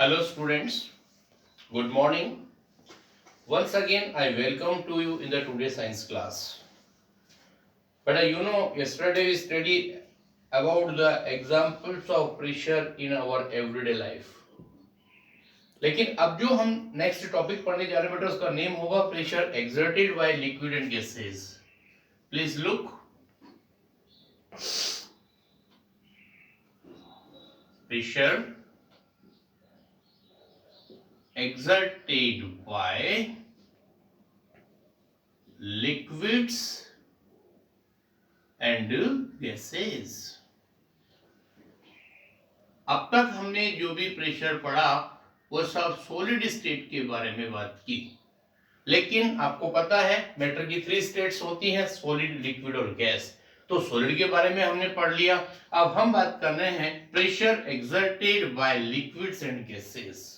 Hello students, good morning. Once again I welcome to you in the today science class. But yesterday we studied about the examples of pressure in our everyday life. लेकिन अब जो हम next topic पढ़ने जा रहे हैं बेटा उसका नेम होगा pressure exerted by liquid and gases. Please look. Pressure exerted by liquids and gases. अब तक हमने जो भी प्रेशर पढ़ा वो सब सॉलिड स्टेट के बारे में बात की. लेकिन आपको पता है मैटर की 3 स्टेट्स होती हैं, सॉलिड, लिक्विड और गैस. तो सॉलिड के बारे में हमने पढ़ लिया. अब हम बात कर रहे हैं pressure exerted bye liquids and gases.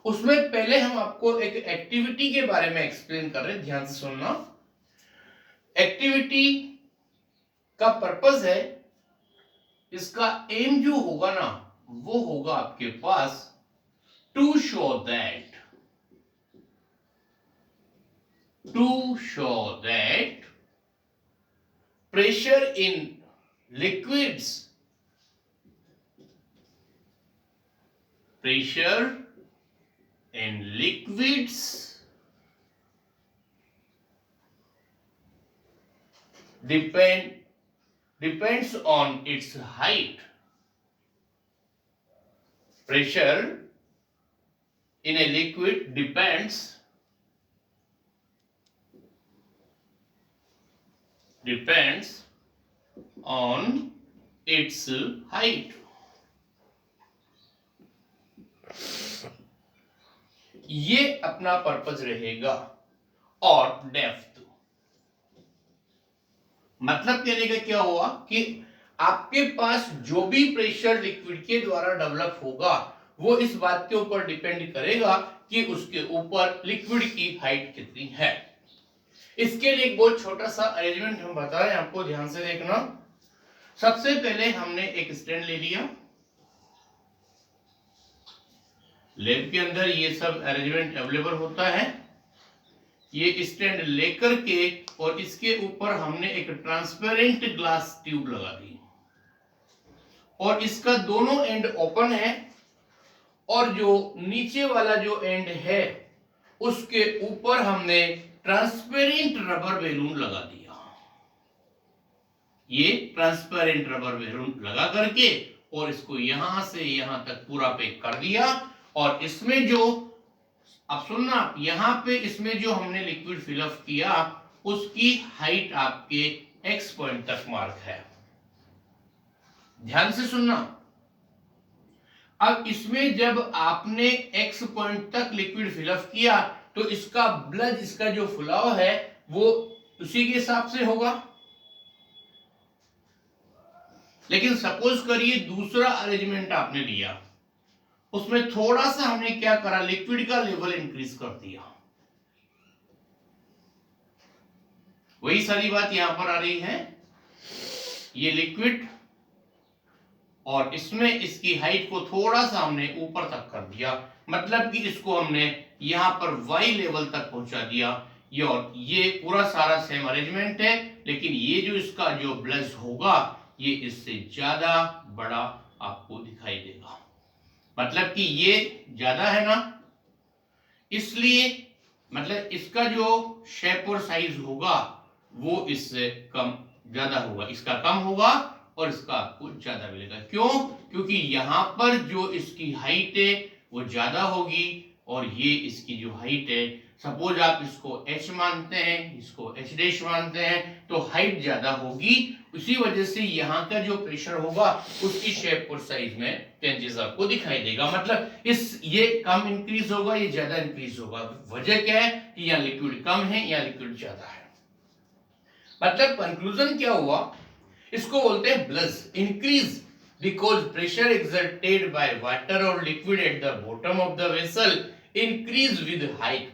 उसमें पहले हम आपको एक एक्टिविटी के बारे में एक्सप्लेन कर रहे हैं, ध्यान से सुनना. एक्टिविटी का पर्पस है, इसका एम जो होगा ना वो होगा आपके पास to show that pressure in liquids depends on its height. Pressure in a liquid depends on its height. ये अपना पर्पस रहेगा. और डेप्थ, मतलब कहने का क्या हुआ कि आपके पास जो भी प्रेशर लिक्विड के द्वारा डेवलप होगा वो इस बात के ऊपर डिपेंड करेगा कि उसके ऊपर लिक्विड की हाइट कितनी है. इसके लिए एक बहुत छोटा सा अरेंजमेंट हम बता रहे हैं आपको, ध्यान से देखना. सबसे पहले हमने एक स्टैंड ले लिया. लैब के अंदर ये सब अरेंजमेंट अवेलेबल होता है. ये स्टैंड लेकर के और इसके ऊपर हमने एक ट्रांसपेरेंट ग्लास ट्यूब लगा दी और इसका दोनों एंड ओपन है और जो नीचे वाला जो एंड है उसके ऊपर हमने ट्रांसपेरेंट रबर बैलून लगा दिया. ये ट्रांसपेरेंट रबर बैलून लगा करके और इसको यहां से यहां तक पूरा पैक कर दिया. और इसमें जो, अब सुनना, यहां पे इसमें जो हमने लिक्विड फिलअप किया उसकी हाइट आपके x पॉइंट तक मार्क है. ध्यान से सुनना. अब इसमें जब आपने x पॉइंट तक लिक्विड फिलअप किया तो इसका ब्लड, इसका जो फ्लो है वो उसी के हिसाब से होगा. लेकिन सपोज करिए दूसरा अरेंजमेंट आपने लिया, उसमें थोड़ा सा हमने क्या करा, लिक्विड का लेवल इंक्रीज कर दिया. वही सारी बात यहां पर आ रही है. ये लिक्विड और इसमें इसकी हाइट को थोड़ा सा हमने ऊपर तक कर दिया, मतलब कि इसको हमने यहां पर y लेवल तक पहुंचा दिया. और ये पूरा सारा सेम अरेंजमेंट है, लेकिन ये जो इसका जो ब्लज होगा ये इससे ज्यादा बड़ा आपको दिखाई देगा. मतलब कि ये ज्यादा है ना, इसलिए मतलब इसका जो शेप और साइज होगा वो इससे कम ज्यादा होगा. इसका कम होगा और इसका आपको ज्यादा मिलेगा. क्यों? क्योंकि यहां पर जो इसकी हाइट है वो ज्यादा होगी और ये इसकी जो हाइट है, सपोज आप इसको h मानते हैं, इसको h डैश मानते हैं, तो हाइट ज्यादा होगी. उसी वजह से यहाँ का जो प्रेशर होगा उसकी शेप और साइज में चेंजेस आपको दिखाई देगा. मतलब ये कम इंक्रीज होगा, ये ज्यादा इंक्रीज होगा. वजह क्या है कि यहाँ लिक्विड कम है, यहाँ लिक्विड ज्यादा है. मतलब कंक्लूजन क्या हुआ, इसको बोलते हैं bulge increase because pressure exerted by water और liquid at the bottom of the vessel increase with height.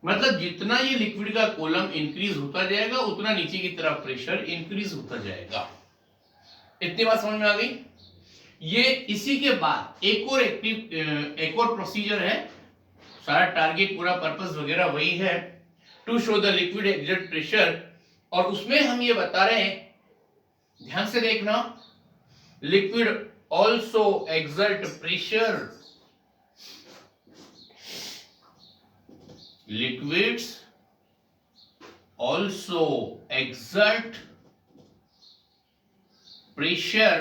मतलब जितना ये लिक्विड का कॉलम इंक्रीज होता जाएगा उतना नीचे की तरफ प्रेशर इंक्रीज होता जाएगा. इतनी बात समझ में आ गई. ये इसी के बाद एक और प्रोसीजर है, सारा टारगेट पूरा पर्पस वगैरह वही है, to show the liquid exert pressure, और उसमें हम ये बता रहे हैं, ध्यान से देखना, liquid also exert pressure, liquids also exert pressure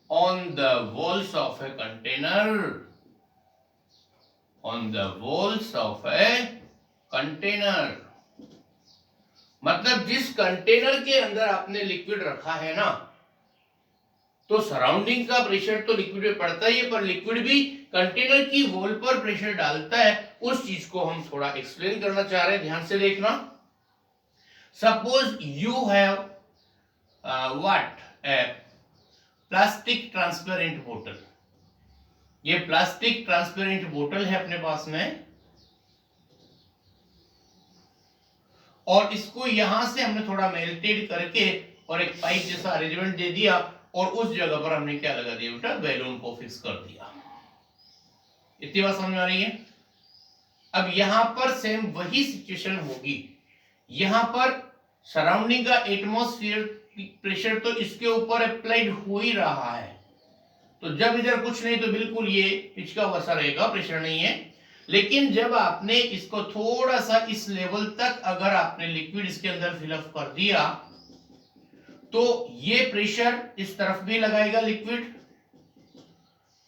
on the walls of a container, on the walls of a container, मतलब जिस कंटेनर के अंदर आपने लिक्विड रखा है ना, तो सराउंडिंग का प्रेशर तो लिक्विड पे पड़ता ही है, पर लिक्विड भी कंटेनर की वॉल पर प्रेशर डालता है। उस चीज को हम थोड़ा एक्सप्लेन करना चाह रहे हैं, ध्यान से देखना। Suppose you have what plastic transparent बोतल, ये प्लास्टिक ट्रांसपेरेंट बोतल है अपने पास में, और इसको यहां से हमने थोड़ा मेल्टेड करके और एक पाइप जैसा अरेंजमेंट दे दिया, और उस जगह पर हमने क्या लगा दिया बेटा, बैलून को फिक्स कर दिया। इतनी बात समझ में आ रही है? अब यहां पर सेम वही सिचुएशन होगी, यहां पर सराउंडिंग का एटमॉस्फेयर प्रेशर तो इसके ऊपर अप्लाइड हो ही रहा है, तो जब इधर कुछ नहीं तो बिल्कुल ये पिचका हुआ सा रहेगा, प्रेशर नहीं है। लेकिन जब आपने इसको थोड़ा सा इस लेवल तक अगर आपने लिक्विड इसके अंदर फिलअप कर दिया, तो ये प्रेशर इस तरफ भी लगाएगा लिक्विड,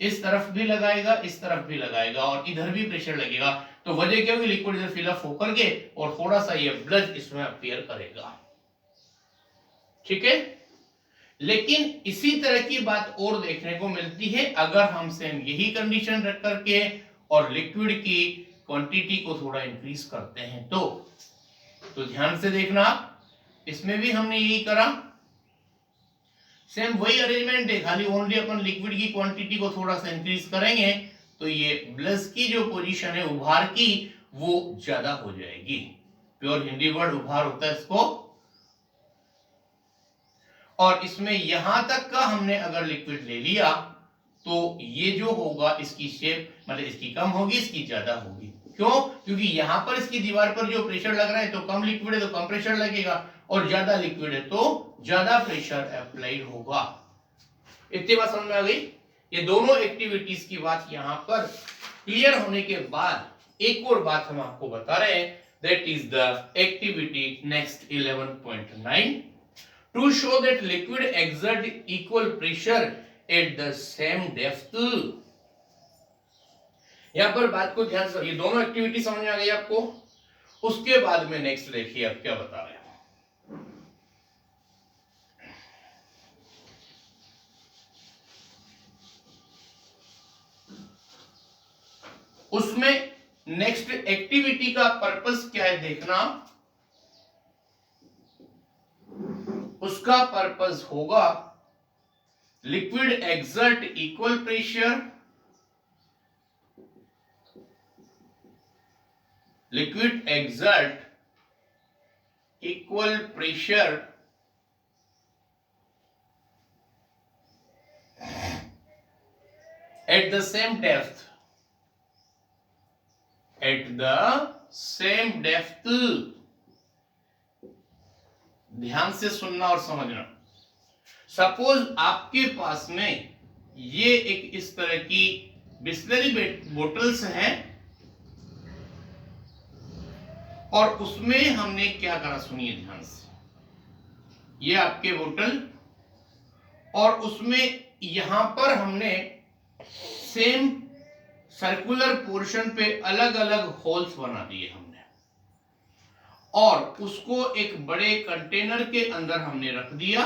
इस तरफ भी लगाएगा, इस तरफ भी लगाएगा, और इधर भी प्रेशर लगेगा। तो वजह क्या होगी, लिक्विड इधर फिलअप होकर के और थोड़ा सा ये ब्लड इसमें अपीयर करेगा, ठीक है। लेकिन इसी तरह की बात और देखने को मिलती है अगर हम सेम यही कंडीशन रख करके और लिक्विड की क्वांटिटी को थोड़ा इंक्रीज करते हैं, तो ध्यान से देखना, इसमें भी हमने यही करा, सेम वही अरेंजमेंट है, खाली ओनली अपन लिक्विड की क्वांटिटी को थोड़ा सा इंक्रीज करेंगे, तो ये ब्लस की जो पोजीशन है उभार की, वो ज्यादा हो जाएगी। प्योर हिंदी वर्ड उभार होता है इसको। और इसमें यहां तक का हमने अगर लिक्विड ले लिया, तो ये जो होगा इसकी शेप मतलब इसकी कम होगी, इसकी ज्यादा होगी। क्यों? क्योंकि यहां पर इसकी दीवार पर जो प्रेशर लग रहा है, तो कम लिक्विड है तो कम प्रेशर लगेगा, और ज्यादा लिक्विड है तो ज्यादा प्रेशर अप्लाइड होगा। इतनी बात समझ में आ गई? ये दोनों एक्टिविटीज की बात यहां पर क्लियर होने के बाद एक और बात हम आपको बता रहे हैं, that is the activity next 11.9, to show that liquid exert equal pressure at the same depth। यहां पर बात को ध्यान से, ये दोनों एक्टिविटी समझ में आ गई आपको। उसके बाद में नेक्स्ट देखिए अब क्या बता रहे हैं। उसमें नेक्स्ट एक्टिविटी का पर्पस क्या है देखना, उसका पर्पस होगा liquid exert equal pressure, liquid exert equal pressure at the same depth, at the same depth। ध्यान से सुनना और समझना। सपोज आपके पास में ये एक इस तरह की बिस्लरी बोटल्स हैं, और उसमें हमने क्या करा सुनिए ध्यान से, ये आपके बोतल, और उसमें यहां पर हमने सेम सर्कुलर पोर्शन पे अलग अलग होल्स बना दिए हमने, और उसको एक बड़े कंटेनर के अंदर हमने रख दिया,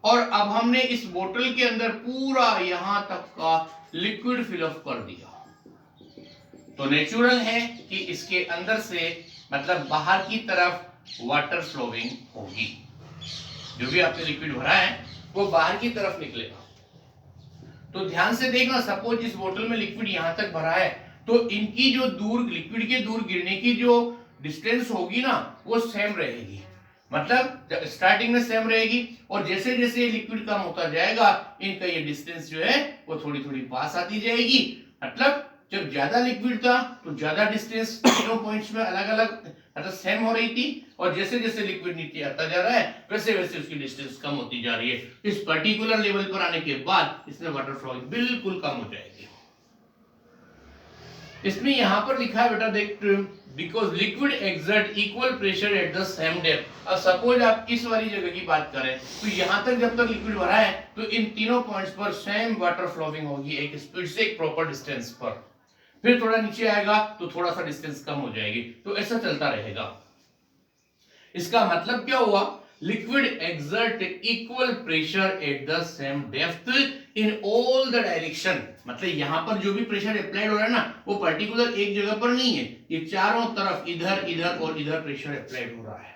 और अब हमने इस बोतल के अंदर पूरा यहां तक का लिक्विड फिलअप कर दिया। तो नेचुरल है कि इसके अंदर से मतलब बाहर की तरफ वाटर फ्लोइंग होगी, जो भी आपने लिक्विड भरा है वो बाहर की तरफ निकलेगा। तो ध्यान से देखना, सपोज इस बोतल में लिक्विड यहां तक भरा है, तो इनकी जो दूर लिक्विड के दूर गिरने की जो डिस्टेंस होगी ना, वो सेम रहेगी। मतलब स्टार्टिंग में सेम रहेगी और जैसे जैसे ये लिक्विड कम होता जाएगा इनका ये डिस्टेंस जो है वो थोड़ी थोड़ी पास आती जाएगी। मतलब जब ज्यादा लिक्विड था तो ज्यादा डिस्टेंस तीनों पॉइंट्स में अलग अलग मतलब सेम हो रही थी और जैसे जैसे लिक्विड नीचे आता जा रहा है वैसे वैसे उसकी डिस्टेंस कम होती जा रही है। इस पर्टिकुलर लेवल पर आने के बाद इसमें वाटर फ्लो बिल्कुल कम हो जाएगी। इसमें यहां पर लिखा है बेटा देख, because liquid exert equal pressure at the same depth. अब सपोज आप इस वाली जगह की बात करें तो यहां तक जब तक लिक्विड भरा है तो इन तीनों पॉइंट्स पर सेम वाटर फ्लोइंग होगी एक स्पीड से एक प्रॉपर डिस्टेंस पर। फिर थोड़ा नीचे आएगा तो थोड़ा सा डिस्टेंस कम हो जाएगी, तो ऐसा चलता रहेगा। इसका मतलब क्या हुआ, liquid exert equal pressure at the same depth in all the direction. मतलब यहां पर जो भी प्रेशर अप्लाइड हो रहा है ना वो पर्टिकुलर एक जगह पर नहीं है, ये चारों तरफ इधर इधर और इधर प्रेशर अप्लाइड हो रहा है।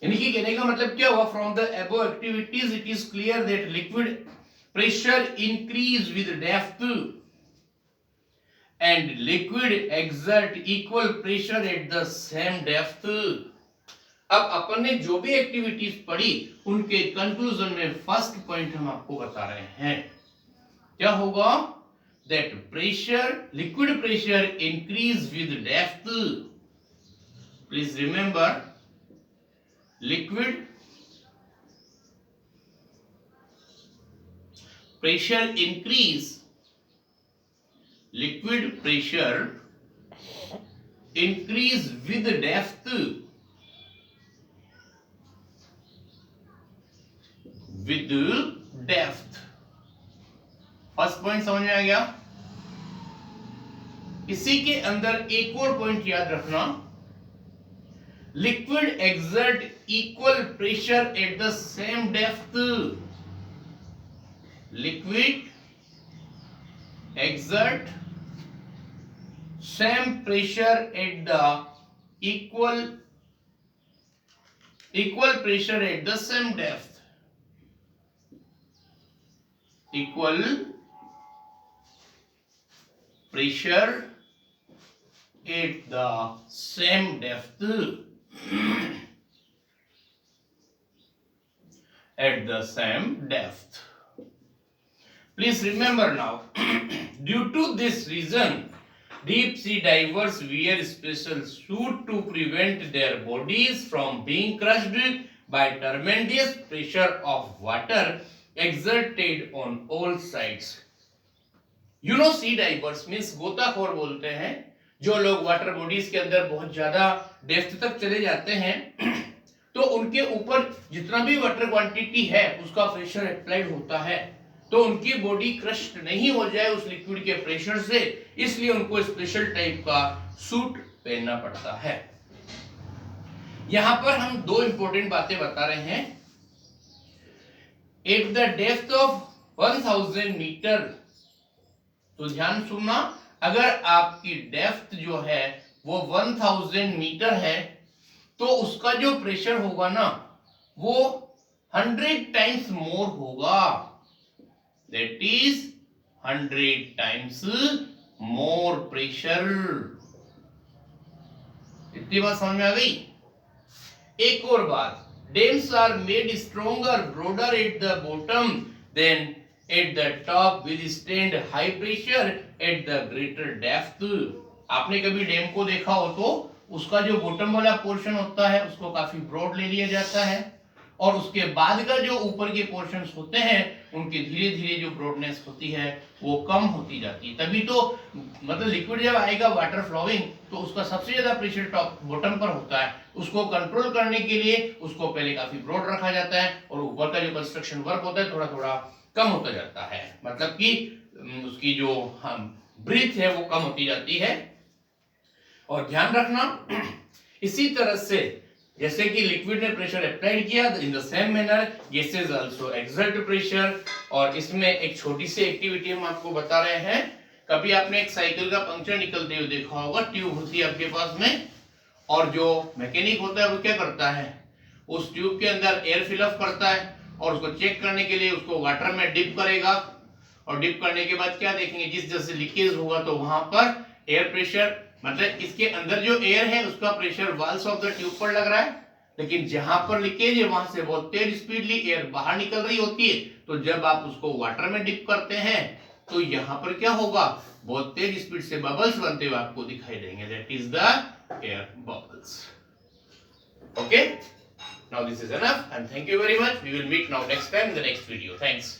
यानी कि कहने का मतलब क्या हुआ, from the above activities it is clear that liquid pressure increase with depth and liquid exert equal pressure at the same depth। अब अपन ने जो भी एक्टिविटीज पढ़ी उनके कंक्लूजन में फर्स्ट पॉइंट हम आपको बता रहे हैं, क्या होगा, that pressure liquid pressure increase with depth। please remember liquid pressure increase, liquid pressure increase with depth, with depth। First point समझ में आ गया। इसी के अंदर एक और पॉइंट याद रखना, liquid exert equal pressure at the same depth. Liquid exert same pressure at the equal pressure at the same depth, equal pressure at the same depth at the same depth। Please remember now due to this reason deep sea divers wear special suit to prevent their bodies from being crushed by tremendous pressure of water exerted on all sides। You know sea divers means गोताखोर बोलते हैं जो लोग water bodies के अंदर बहुत ज्यादा depth तक चले जाते हैं तो उनके ऊपर जितना भी वाटर क्वांटिटी है उसका प्रेशर अप्लाइड होता है तो उनकी बॉडी क्रश्ड नहीं हो जाए उस लिक्विड के प्रेशर से, इसलिए उनको स्पेशल टाइप का सूट पहनना पड़ता है। यहां पर हम दो इंपॉर्टेंट बातें बता रहे हैं। At the depth of 1000 metre, तो ध्यान सुनना, अगर आपकी डेप्थ जो है वो 1000 मीटर है तो उसका जो प्रेशर होगा ना वो 100 टाइम्स मोर होगा, that is 100 times more pressure। इतनी बात समझ में आ गई। एक और बात, dams are made stronger broader at the bottom than at the top withstand high pressure at the greater depth। आपने कभी डैम को देखा हो तो उसका जो बॉटम वाला पोर्शन होता है उसको काफी ब्रॉड ले लिया जाता है और उसके बाद का जो ऊपर के पोर्शंस होते हैं उनकी धीरे धीरे जो ब्रॉडनेस होती है वो कम होती जाती है। तभी तो मतलब लिक्विड जब आएगा वाटर फ्लोइंग तो उसका सबसे ज्यादा प्रेशर टॉप बॉटम पर होता है, उसको कंट्रोल करने के लिए उसको पहले काफी ब्रॉड रखा जाता है और ऊपर का जो कंस्ट्रक्शन वर्क होता है थोड़ा थोड़ा कम होता जाता है, मतलब कि उसकी जो ब्रीथ है वो कम होती जाती है। और ध्यान रखना इसी तरह से जैसे कि लिक्विड ने प्रेशर अप्लाइड किया in the same manner gases also exert pressure. और इसमें एक छोटी सी एक्टिविटी हम आपको बता रहे हैं, कभी आपने एक साइकिल का पंक्चर निकलते हुए देखा होगा, ट्यूब होती है आपके पास में और जो मैकेनिक होता है वो क्या करता है, उस ट्यूब के अंदर एयर फिलअप करता है और उसको चेक करने के लिए उसको वाटर में डिप करेगा और डिप करने के बाद क्या देखेंगे, जिस जैसे लीकेज होगा तो वहां पर एयर प्रेशर, मतलब इसके अंदर जो एयर है उसका pressure walls of the tube पर लग रहा है, लेकिन जहां पर लीकेज है वहां से बहुत तेज स्पीडली एयर बाहर निकल रही होती है। तो जब आप उसको वाटर में डिप करते हैं तो यहां पर क्या होगा, बहुत तेज स्पीड से बबल्स बनते हुए आपको दिखाई देंगे। That is the air bubbles. Okay, now this is enough and thank you very much. We will meet now next time in the next video. Thanks.